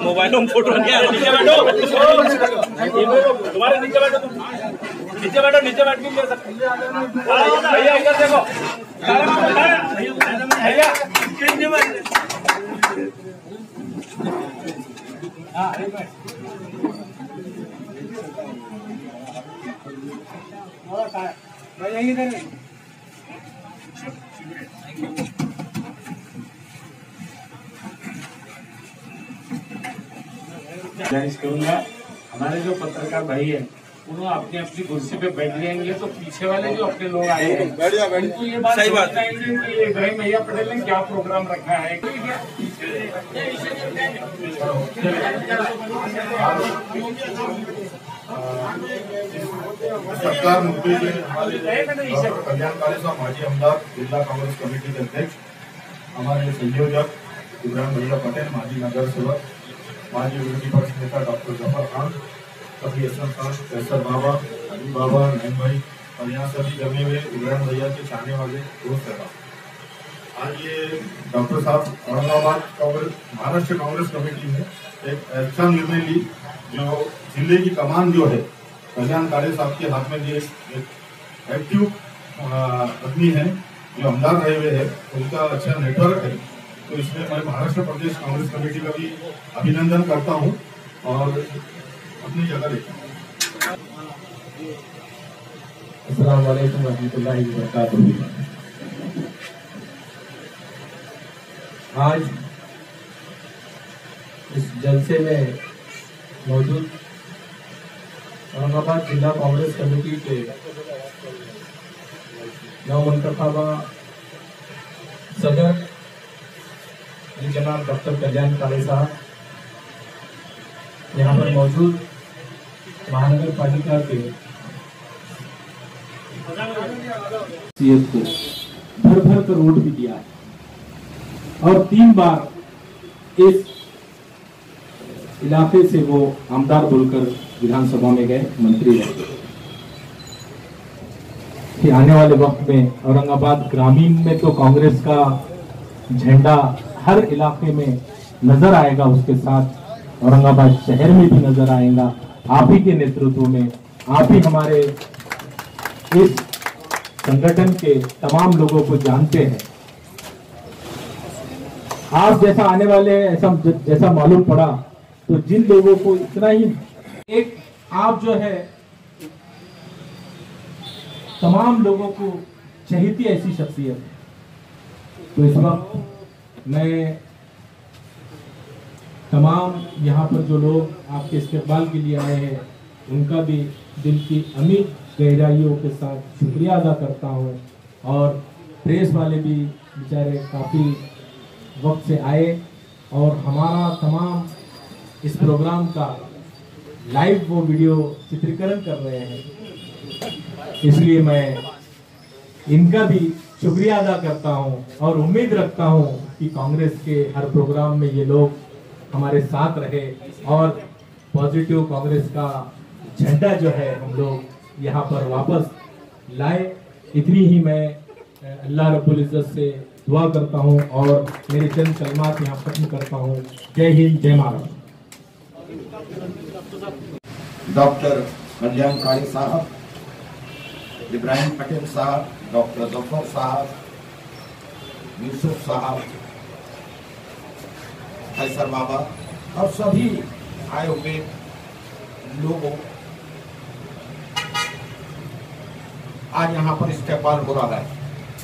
मोबाइलों में फोटो नहीं आ रहा। नीचे बैठो, तुम्हारे नीचे बैठो, तुम नीचे बैठो, नीचे बैठ के ले सकते भैया। इधर देखो भैया, गुजारिश करूंगा, हमारे जो पत्रकार भाई है उन्होंने अपनी अपनी कुर्सी पे बैठ जाएंगे तो पीछे वाले जो अपने लोग आए हैं उनको ये बात बताएंगे कि इब्राहिम भैया पटेल ने क्या प्रोग्राम रखा है। सरकार मुंबई के हमारे कल्याणकारी साहब माजी आमदार जिला कांग्रेस कमेटी के अध्यक्ष, हमारे संयोजक इब्राहिम भैया पटेल, माजी नगर सेवक, माजी विरोधी पक्ष नेता डॉक्टर जफर खान, सभी असम खान, कैसर बाबा, अली बाबा, नैन भाई और यहाँ सभी जमे हुए इब्राहिम भैया के चाहने वाले दोस्त है। आज ये डॉक्टर साहब औरंगाबाद कांग्रेस महाराष्ट्र कांग्रेस कमेटी में एक ऐसा निर्णय ली जो जिले की कमान जो है कल्याणकारी साहब के हाथ में ये एक एक्टिव आदमी है जो आमदार रहे हुए है, उनका अच्छा नेटवर्क है। तो इसमें मैं महाराष्ट्र प्रदेश कांग्रेस कमेटी का भी अभिनंदन करता हूं और अपनी जगह लेता हूं। अस्सलाम वालेकुम रहमतुल्लाहि व बरकातुहू। आज इस जलसे में मौजूद औरंगाबाद जिला कांग्रेस कमेटी के नवमंतखबा सदर जनाब डॉक्टर कल्याणकारी साहब, यहाँ पर मौजूद महानगर पालिका के को भर भर कर वोट भी दिया है और 3 बार इस इलाके से वो आमदार बोलकर विधानसभा में गए, मंत्री रहे। कि आने वाले वक्त में औरंगाबाद ग्रामीण में तो कांग्रेस का झंडा हर इलाके में नजर आएगा, उसके साथ औरंगाबाद शहर में भी नजर आएगा। आप ही के नेतृत्व में, आप ही हमारे इस संगठन के तमाम लोगों को जानते हैं। आप जैसा आने वाले ऐसा जैसा मालूम पड़ा तो जिन लोगों को इतना ही एक आप जो है तमाम लोगों को चाहती ऐसी शख्सियत है। तो इस वक्त मैं तमाम यहाँ पर जो लोग आपके इस्तेकबाल के लिए आए हैं उनका भी दिल की अमीर गहराइयों के साथ शुक्रिया अदा करता हूँ। और प्रेस वाले भी बेचारे काफ़ी वक्त से आए और हमारा तमाम इस प्रोग्राम का लाइव वो वीडियो चित्रीकरण कर रहे हैं, इसलिए मैं इनका भी शुक्रिया अदा करता हूं और उम्मीद रखता हूं कि कांग्रेस के हर प्रोग्राम में ये लोग हमारे साथ रहे और पॉजिटिव कांग्रेस का झंडा जो है हम लोग यहाँ पर वापस लाए। इतनी ही मैं अल्लाह रब्बुल इज्जत से दुआ करता हूँ और मेरे चंद कलमात यहाँ खत्म करता हूँ। जय हिंद, जय महाराष्ट्र। डॉक्टर कल्याणकारी साहब, इब्राहिम पटेल साहब, डॉक्टर जफर साहब, यूसुफ साहब, कैसर बाबा और सभी आए हुए लोगों, आज यहाँ पर इस्तेकबाल हो रहा है।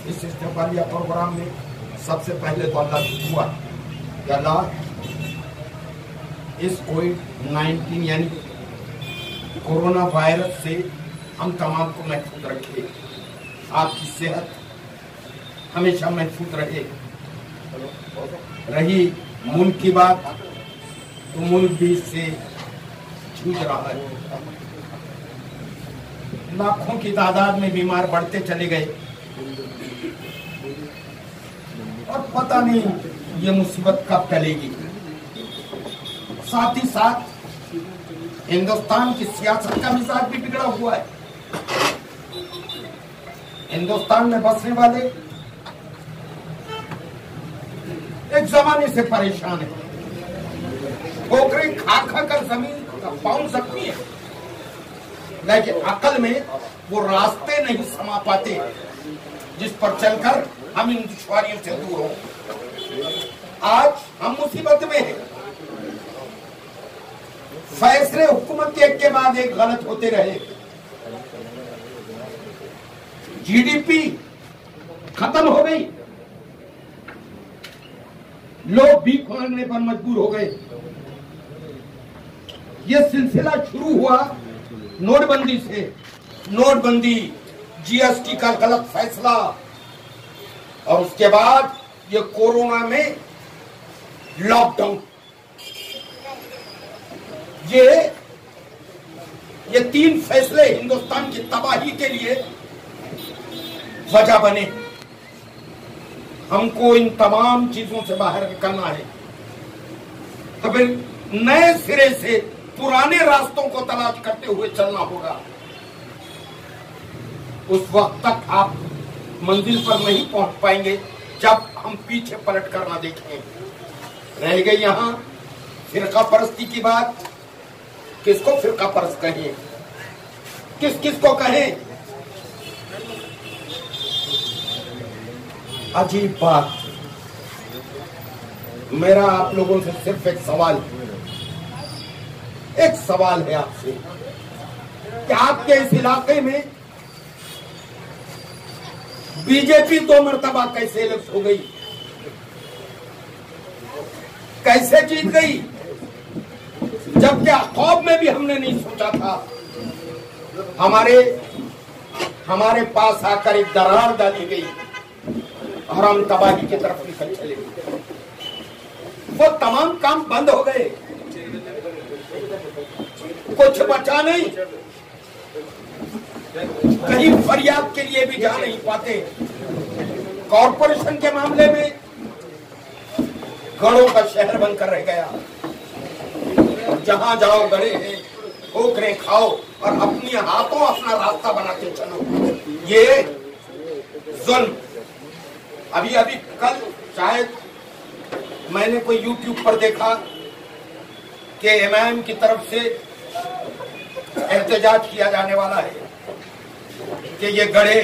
इस इस्तेकबालिया प्रोग्राम में सबसे पहले तो अल्लाह हुआ कि अल्लाह इस कोविड-19 यानी कोरोना वायरस से हम तमाम को महफूज रखे, आपकी सेहत हमेशा महफूज रहे। रही मुल्क की बात तो मुल्क भी इससे जूझ रहा है। लाखों की तादाद में बीमार बढ़ते चले गए और पता नहीं ये मुसीबत कब टलेगी। साथ ही साथ हिंदुस्तान की सियासत का मिजाज भी बिगड़ा हुआ है। हिंदुस्तान में बसने वाले एक जमाने से परेशान है, ठोकरें खा खा कर जमीन का पांव जख्मी है, लेकिन अकल में वो रास्ते नहीं समा पाते जिस पर चलकर हम इन दुश्वारियों से दूर हों। आज हम मुसीबत में हैं। फैसले हुकूमत के एक के बाद एक गलत होते रहे। जीडीपी खत्म हो गई, लोग भीख मांगने पर मजबूर हो गए। यह सिलसिला शुरू हुआ नोटबंदी से। नोटबंदी, जीएसटी का गलत फैसला, और उसके बाद ये कोरोना में लॉकडाउन। ये तीन फैसले हिंदुस्तान की तबाही के लिए वजह बने। हमको इन तमाम चीजों से बाहर निकलना है, तो फिर नए सिरे से पुराने रास्तों को तलाश करते हुए चलना होगा। उस वक्त तक आप मंजिल पर नहीं पहुंच पाएंगे जब हम पीछे पलट कर ना देखें। रह गई यहां फिरका परस्ती की बात। किसको फिरका परस्त कहें, किस किस को कहें? अजीब बात। मेरा आप लोगों से सिर्फ एक सवाल है आपसे कि आपके इस इलाके में बीजेपी 2 मरतबा कैसे इलेक्ट हो गई, कैसे जीत गई, जबकि ख्वाब में भी हमने नहीं सोचा था। हमारे पास आकर एक दरार डाली गई और हम तबाही की तरफ निकल चले। वो तमाम काम बंद हो गए, कुछ बचा नहीं, कहीं फरियाद के लिए भी जा नहीं पाते। कॉरपोरेशन के मामले में गढ़ों का शहर बनकर रह गया। जहां जाओ गड़े हैं, ठोकरें खाओ और अपनी हाथों अपना रास्ता बनाते चलो। ये जुल्म अभी कल शायद मैंने कोई यूट्यूब पर देखा कि एमआईएम की तरफ से एहतजाज किया जाने वाला है कि ये गड्ढे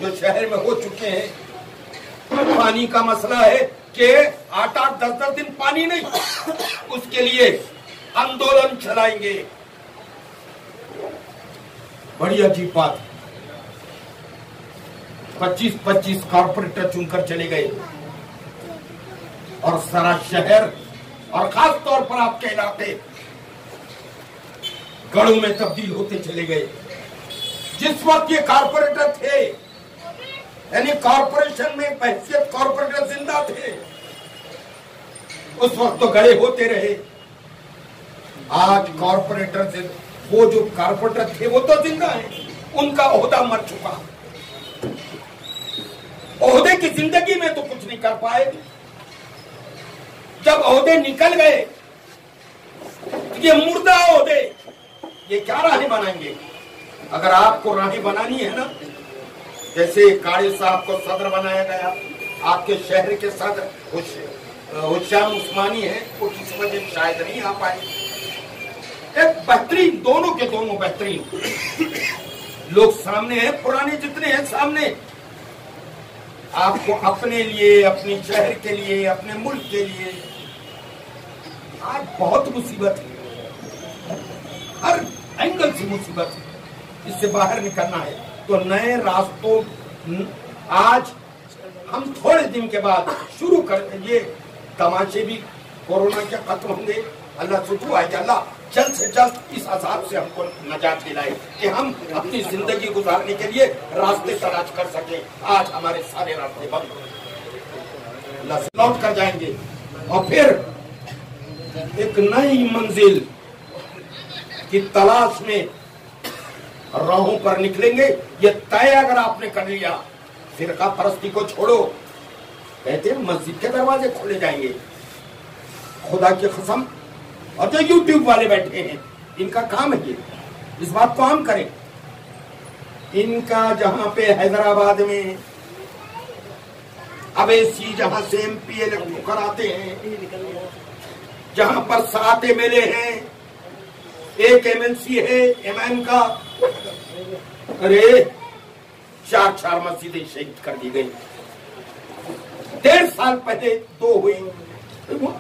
जो शहर में हो चुके हैं, पानी का मसला है कि 8-8, 10-10 दिन पानी नहीं, उसके लिए आंदोलन चलाएंगे। बड़ी अजीब बात। 25-25 कॉर्पोरेटर चुनकर चले गए और सारा शहर और खास तौर पर आपके इलाके गढ़ों में तब्दील होते चले गए। जिस वक्त ये कॉर्पोरेटर थे, यानी कॉर्पोरेशन में हैसियत कॉर्पोरेटर जिंदा थे, उस वक्त तो गड़े होते रहे। आज कॉर्पोरेटर से वो जो कॉर्पोरेटर थे वो तो जिंदा हैं, उनका ओहदा मर चुका। ओहदे की जिंदगी में तो कुछ नहीं कर पाए। जब ओहदे निकल गए, ये मुर्दा ओहदे, ये क्या राहें बनाएंगे? अगर आपको राहें बनानी है ना, जैसे काड़ी साहब को सदर बनाया गया, आपके शहर के सदर हुश्याम उस्मानी है, वो किस वजह शायद नहीं आ पाए। एक बेहतरीन, दोनों के दोनों बेहतरीन लोग सामने हैं, पुराने जितने हैं सामने। आपको अपने लिए, अपने शहर के लिए, अपने मुल्क के लिए आज बहुत मुसीबत है, हर एंगल से मुसीबत है। इससे बाहर निकलना है तो नए रास्तों, आज हम थोड़े दिन के बाद शुरू कर, ये तमाशे भी कोरोना के खत्म होंगे। अल्लाह से दुआ है कि अल्लाह जल्द से जल्द इस अजाब से हमको नजात दिलाए कि हम अपनी जिंदगी गुजारने के लिए रास्ते तलाश कर सके। आज हमारे सारे रास्ते बंद, अल्लाह से लौट कर जाएंगे और फिर एक नई मंजिल की तलाश में राहों पर निकलेंगे। ये तय अगर आपने कर लिया, फिरका परस्ती को छोड़ो, कहते हैं मस्जिद के दरवाजे खोले जाएंगे। खुदा की कसम, और जो यूट्यूब वाले बैठे हैं इनका काम है ये, इस बात को आम करें। इनका जहां पे हैदराबाद में अवैसी जहां से एमपी इलेक्ट कराते हैं, जहां पर 7 MLA हैं, 1 MLC है एमआईएम का, अरे 4 मस्जिदें शहीद कर दी गई। 1.5 साल पहले 2 हुई,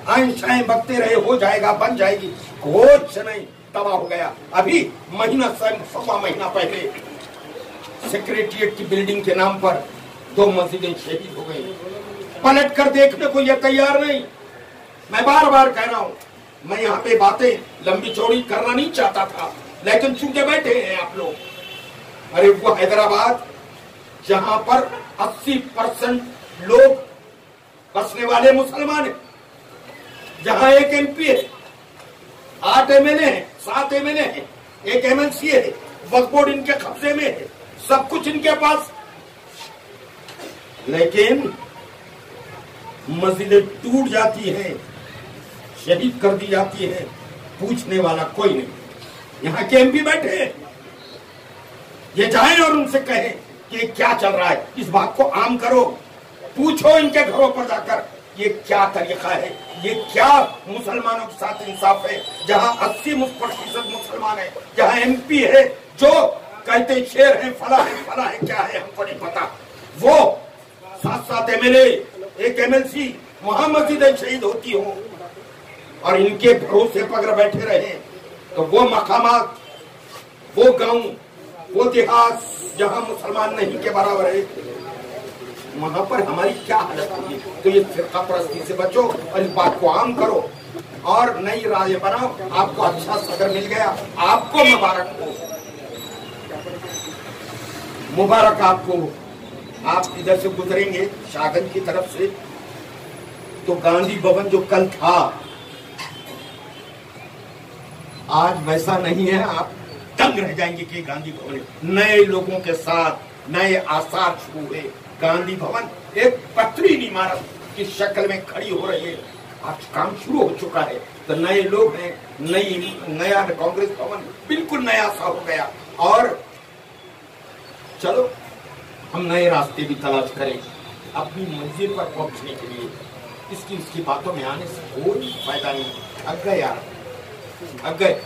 आइंशाएं बकते रहे हो जाएगा बन जाएगी, कुछ नहीं, तबाह हो गया। अभी महीना सवा महीना पहले सेक्रेटरिएट की बिल्डिंग के नाम पर 2 मस्जिदें शहीद हो गई। पलट कर देखने को यह तैयार नहीं। मैं बार बार कह रहा हूं, मैं यहाँ पे बातें लंबी चौड़ी करना नहीं चाहता था, लेकिन चूंकि बैठे हैं आप लोग, अरे वो हैदराबाद जहां पर 80% लोग बसने वाले मुसलमान हैं, जहां 1 MP है, 8 MLA है, 7 MLA है, 1 MLC है, वक्फ बोर्ड इनके कब्जे में है, सब कुछ इनके पास, लेकिन मस्जिदें टूट जाती हैं, शहीद कर दी जाती है, पूछने वाला कोई नहीं। यहाँ के MP बैठे हैं, ये जाएं और उनसे कहें कि क्या चल रहा है, इस बात को आम करो। पूछो इनके घरों पर जाकर ये क्या तरीका है, ये क्या मुसलमानों के साथ इंसाफ है, जहां 80% मुसलमान है, जहां MP है जो कहते शेर है, फला है, क्या है हमको नहीं पता, वो 7 MLA, 1 MLC, वहां मस्जिदें शहीद होती हो और इनके भरोसे पर अगर बैठे रहे तो वो मकामात, वो गांव, वो देहात जहां मुसलमान नहीं के बराबर है, वहां पर हमारी क्या हालत होगी। तो ये फिरका परस्ती से बचो और इस बात को आम करो और नई राय बनाओ। आपको अच्छा सदर मिल गया, आपको मुबारक हो, मुबारक आपको। आप इधर से गुजरेंगे शाहगंज की तरफ से तो गांधी भवन जो कल था आज वैसा नहीं है, आप दंग रह जाएंगे कि गांधी भवन नए लोगों के साथ नए आसार शुरू हुए। गांधी भवन एक पथरीली इमारत की शक्ल में खड़ी हो रही है, आज काम शुरू हो चुका है, तो नए लोग हैं, नया कांग्रेस भवन बिल्कुल नया सा हो गया। और चलो हम नए रास्ते भी तलाश करें अपनी मंजिल पर पहुंचने के लिए। इसकी बातों में आने से कोई फायदा नहीं। अग गए यार, अग गए,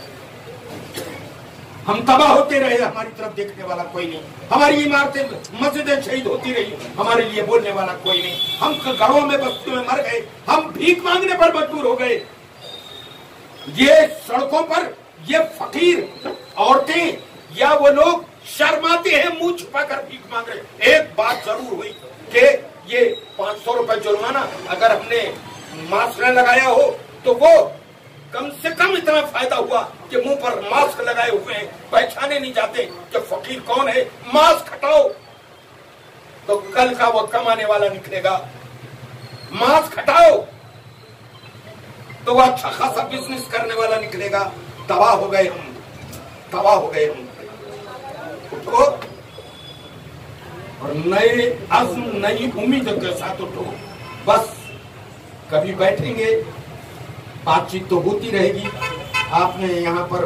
हम तबाह होते रहे, हमारी तरफ देखने वाला कोई नहीं, हमारी इमारतें मस्जिदें शहीद होती रही, हमारे लिए बोलने वाला कोई नहीं, हम घरों में बस्तियों में मर गए, हम भीख मांगने पर मजबूर हो गए। ये सड़कों पर ये फकीर औरतें या वो लोग शर्माते हैं, मुंह छुपाकर भीख मांग रहे। एक बात जरूर हुई कि ये 500 रुपए जुर्माना अगर हमने मास्क न लगाया हो तो वो कम से कम इतना फायदा हुआ कि मुंह पर मास्क लगाए हुए हैं, पहचाने नहीं जाते कि फकीर कौन है। मास्क हटाओ तो कल का वो कमाने वाला निकलेगा, मास्क हटाओ तो वो अच्छा खासा बिजनेस करने वाला निकलेगा। तबाह हो गए हम, तबाह हो गए हम। उठो और नए अज़्म नई उम्मीद के साथ उठो। बस कभी बैठेंगे, बातचीत तो होती रहेगी। आपने यहाँ पर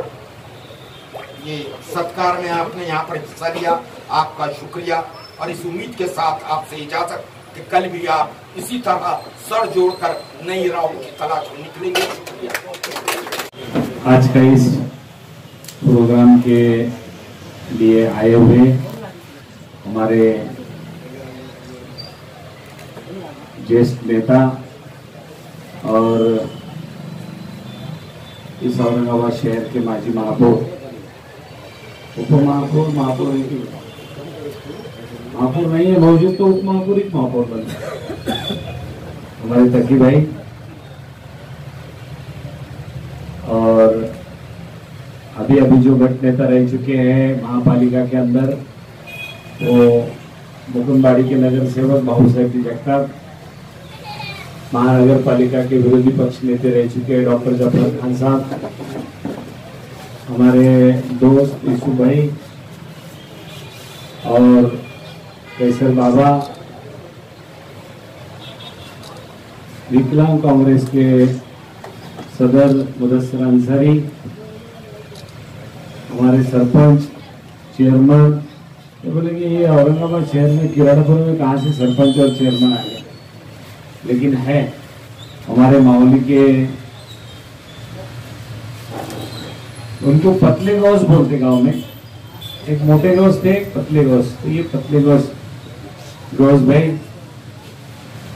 ये सत्कार में आपने यहाँ पर हिस्सा लिया, आपका शुक्रिया। और इस उम्मीद के साथ आपसे इजाजत कि कल भी आप इसी तरह सर जोड़कर नई राहों की तलाश में निकलेंगे। शुक्रिया। आज का इस प्रोग्राम के लिए आए हुए हमारे ज्येष्ठ नेता और इस औरंगाबाद शहर के माजी महापौर, उप महापौर, महापौर नहीं है मौजूद तो उप महापौर ही महापौर बने हमारे तकी भाई, और अभी जो गट नेता रह चुके हैं महापालिका के अंदर, वो मुकुंदवाड़ी के नगर सेवक बाबू साहेब जी जगताप, महानगर पालिका के विरोधी पक्ष नेता रह चुके हैं डॉक्टर जफर खान साहब, हमारे दोस्त यीशु भाई और कैसर बाबा, विकलांग कांग्रेस के सदर मुदस्सिर अंसारी, हमारे सरपंच, चेयरमैन, ये बोले कि ये औरंगाबाद शहर में किराड़ापुर में कहाँ से सरपंच और चेयरमैन आ गए, लेकिन है हमारे माहौली के, उनको पतले गौस बोलते गांव में, एक मोटे गौस थे, एक पतले गौस। तो ये पतले गौस भाई,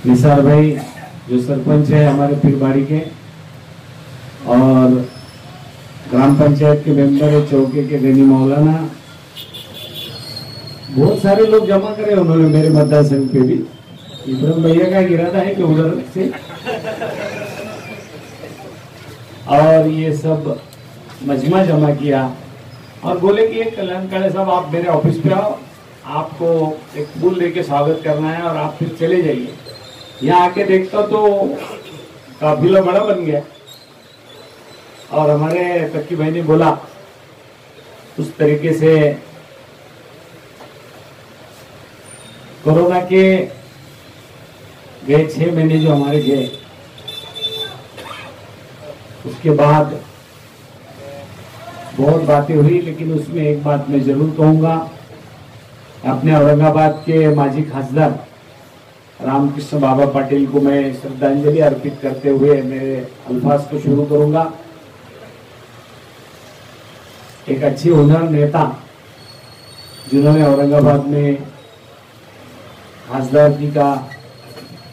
निसार भाई जो सरपंच है हमारे पीरबाड़ी के, और ग्राम पंचायत के मेंबर है चौके के गनी मौलाना, बहुत सारे लोग जमा करे उन्होंने मेरे मतदान संघ पे भी। इब्राहिम भैया का इरादा है कि उधर से, और ये सब मजमा जमा किया और बोले कि एक कल्याण काले साहब आप मेरे ऑफिस पे आओ, आपको एक फूल लेके स्वागत करना है और आप फिर चले जाइए। यहाँ आके देखता तो काफिला बड़ा बन गया, और हमारे तक्की भाई ने बोला उस तरीके से कोरोना के गए 6 महीने जो हमारे गए, उसके बाद बहुत बातें हुई, लेकिन उसमें एक बात मैं जरूर कहूंगा, अपने औरंगाबाद के माजी खासदार रामकृष्ण बाबा पाटिल को मैं श्रद्धांजलि अर्पित करते हुए मेरे अल्फाज को शुरू करूंगा। एक अच्छे हुनर नेता जिन्होंने औरंगाबाद में खासदारगी का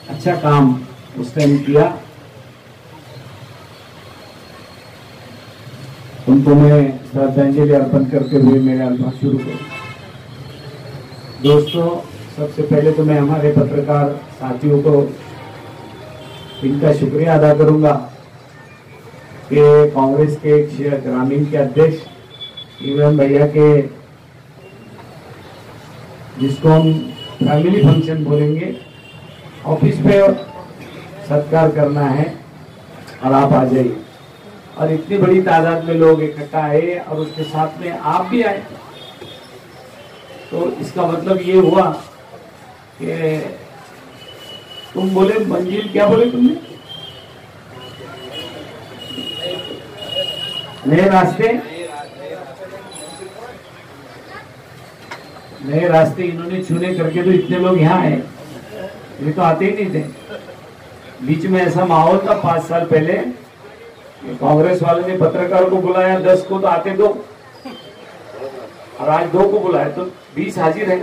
अच्छा काम उस टाइम किया, उनको मैं श्रद्धांजलि अर्पण करते हुए मेरे अल्फाज शुरू करूं। दोस्तों, सबसे पहले तो मैं हमारे पत्रकार साथियों को इनका शुक्रिया अदा करूंगा कि कांग्रेस के एक ग्रामीण के अध्यक्ष इब्राहिम भैया के, जिसको हम फैमिली फंक्शन बोलेंगे, ऑफिस पे सत्कार करना है और आप आ जाइए। और इतनी बड़ी तादाद में लोग इकट्ठा आए और उसके साथ में आप भी आए, तो इसका मतलब ये हुआ कि तुम बोले मंजिल, क्या बोले तुमने, नए रास्ते इन्होंने चुने करके तो इतने लोग यहाँ आए, ये तो आते ही नहीं थे। बीच में ऐसा माहौल था 5 साल पहले, कांग्रेस वाले ने पत्रकारों को बुलाया 10 को तो आते 2, और आज 2 को बुलाया तो 20 हाजिर है।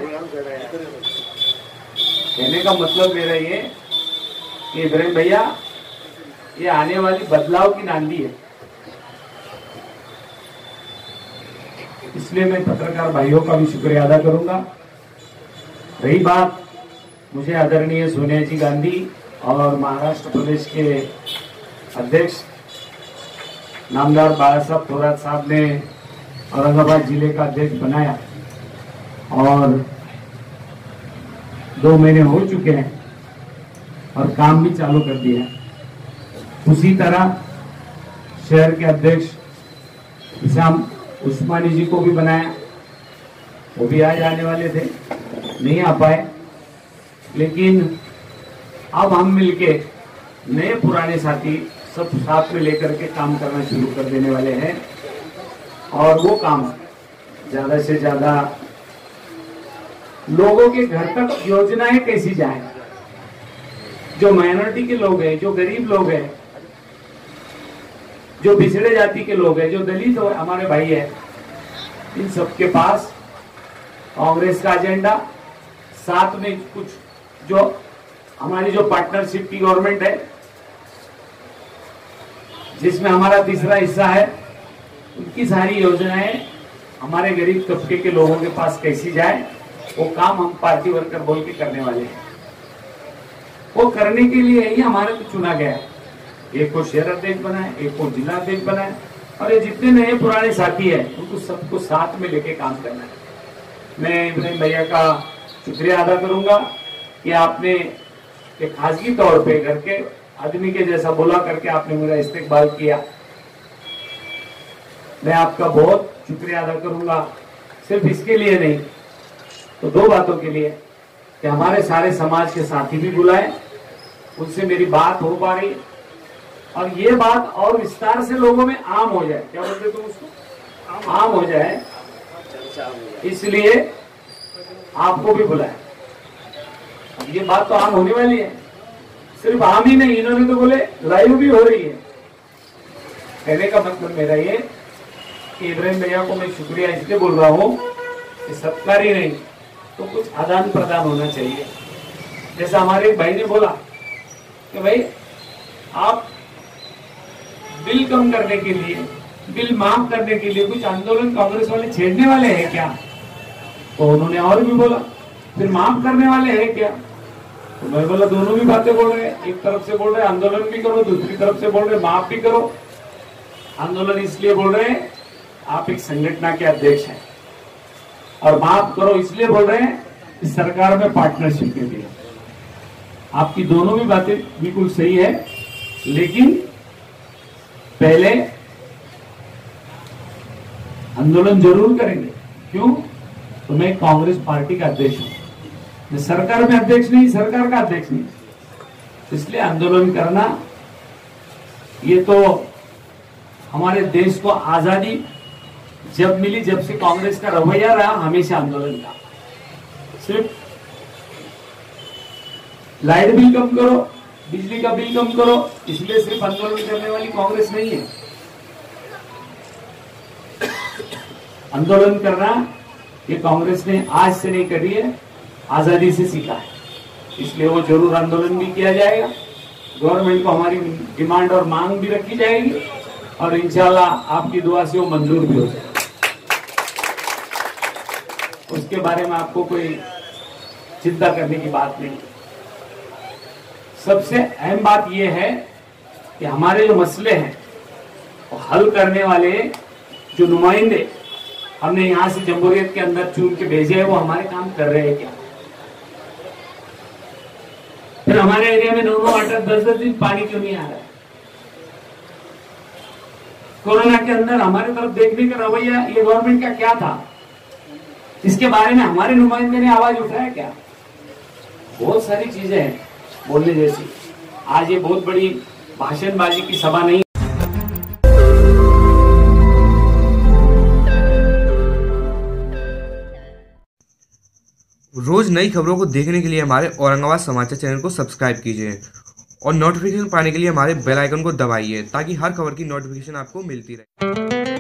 कहने का मतलब मेरा ये कि इब्राहिम भैया, ये आने वाली बदलाव की नांदी है, इसलिए मैं पत्रकार भाइयों का भी शुक्रिया अदा करूंगा। रही बात मुझे आदरणीय सोनिया जी गांधी और महाराष्ट्र प्रदेश के अध्यक्ष नामदार बाला साहब थोरात साहब ने औरंगाबाद जिले का अध्यक्ष बनाया और 2 महीने हो चुके हैं और काम भी चालू कर दिया है। उसी तरह शहर के अध्यक्ष इसाम उस्मानी जी को भी बनाया, वो भी आज आने वाले थे, नहीं आ पाए, लेकिन अब हम मिलके नए पुराने साथी सब साथ में लेकर के काम करना शुरू कर देने वाले हैं, और वो काम ज्यादा से ज्यादा लोगों के घर तक योजनाएं कैसी जाए, जो माइनॉरिटी के लोग हैं, जो गरीब लोग हैं, जो पिछड़े जाति के लोग हैं, जो दलित हमारे भाई है, इन सबके पास कांग्रेस का एजेंडा, साथ में कुछ जो हमारी जो पार्टनरशिप की गवर्नमेंट है जिसमें हमारा तीसरा हिस्सा है, उनकी सारी योजनाएं हमारे गरीब तबके के लोगों के पास कैसी जाए, वो काम हम पार्टी वर्कर बोल के करने वाले हैं। वो करने के लिए ही हमारे को चुना गया है। एक को शहर अध्यक्ष बनाए, एक को जिला अध्यक्ष बनाए, और ये जितने नए पुराने साथी हैं उनको सबको साथ में लेके काम करना है। मैं इब्राहिम भैया का शुक्रिया अदा करूंगा कि आपने एक खासगी तौर पे घर के आदमी के जैसा बोला करके आपने मेरा इस्तेकबाल किया। मैं आपका बहुत शुक्रिया अदा करूंगा, सिर्फ इसके लिए नहीं तो 2 बातों के लिए कि हमारे सारे समाज के साथी भी बुलाए, उनसे मेरी बात हो पा रही, और ये बात और विस्तार से लोगों में आम हो जाए। क्या बोलते तुम उसको, आम हो जाए, इसलिए आपको भी बुलाया। अब ये बात तो आम होने वाली है। सिर्फ आम ही नहीं, इन्होंने तो बोले लाइव भी हो रही है। कहने का मतलब मेरा ये कि इब्राहिम भैया को मैं शुक्रिया इसलिए बोल रहा हूँ कि सत्कारी नहीं तो कुछ आदान प्रदान होना चाहिए। जैसा हमारे एक भाई ने बोला कि भाई आप बिल कम करने के लिए, बिल माफ करने के लिए कुछ आंदोलन कांग्रेस वाले छेड़ने वाले हैं क्या? तो उन्होंने और भी बोला फिर माफ करने वाले हैं क्या? तो मैं बोला दोनों भी बातें बोल रहे हैं। एक तरफ से बोल रहे हैं आंदोलन भी करो, दूसरी तरफ से बोल रहे हैं माफ भी करो। आंदोलन इसलिए बोल रहे हैं आप एक संगठन के अध्यक्ष हैं, और माफ करो इसलिए बोल रहे हैं कि सरकार में पार्टनरशिप के लिए। आपकी दोनों भी बातें बिल्कुल सही है, लेकिन पहले आंदोलन जरूर करेंगे। क्यों? तो मैं कांग्रेस पार्टी का अध्यक्ष हूं, मैं सरकार में अध्यक्ष नहीं, सरकार का अध्यक्ष नहीं। इसलिए आंदोलन करना, ये तो हमारे देश को आजादी जब मिली, जब से कांग्रेस का रवैया रहा हमेशा आंदोलन का। सिर्फ लाइट बिल कम करो, बिजली का बिल कम करो, इसलिए सिर्फ आंदोलन करने वाली कांग्रेस नहीं है। आंदोलन करना ये कांग्रेस ने आज से नहीं करी है, आजादी से सीखा है। इसलिए वो जरूर आंदोलन भी किया जाएगा। गवर्नमेंट को हमारी डिमांड और मांग भी रखी जाएगी, और इंशाल्लाह आपकी दुआ से वो मंजूर भी हो जाएगा। उसके बारे में आपको कोई चिंता करने की बात नहीं। सबसे अहम बात यह है कि हमारे जो मसले हैं वो हल करने वाले जो नुमाइंदे हमने यहां से जमहूरियत के अंदर चुन के भेजे हैं, वो हमारे काम कर रहे हैं क्या? फिर हमारे एरिया में 9-9, 8-10 दिन पानी क्यों नहीं आ रहा है? कोरोना के अंदर हमारे तरफ देखने का रवैया ये गवर्नमेंट का क्या था? इसके बारे में हमारे नुमाइंदे ने आवाज उठाया क्या? बहुत सारी चीजें हैं बोलने जैसी। आज ये बहुत बड़ी भाषणबाजी की सभा नहीं। रोज नई खबरों को देखने के लिए हमारे औरंगाबाद समाचार चैनल को सब्सक्राइब कीजिए और नोटिफिकेशन पाने के लिए हमारे बेल आइकन को दबाइए, ताकि हर खबर की नोटिफिकेशन आपको मिलती रहे।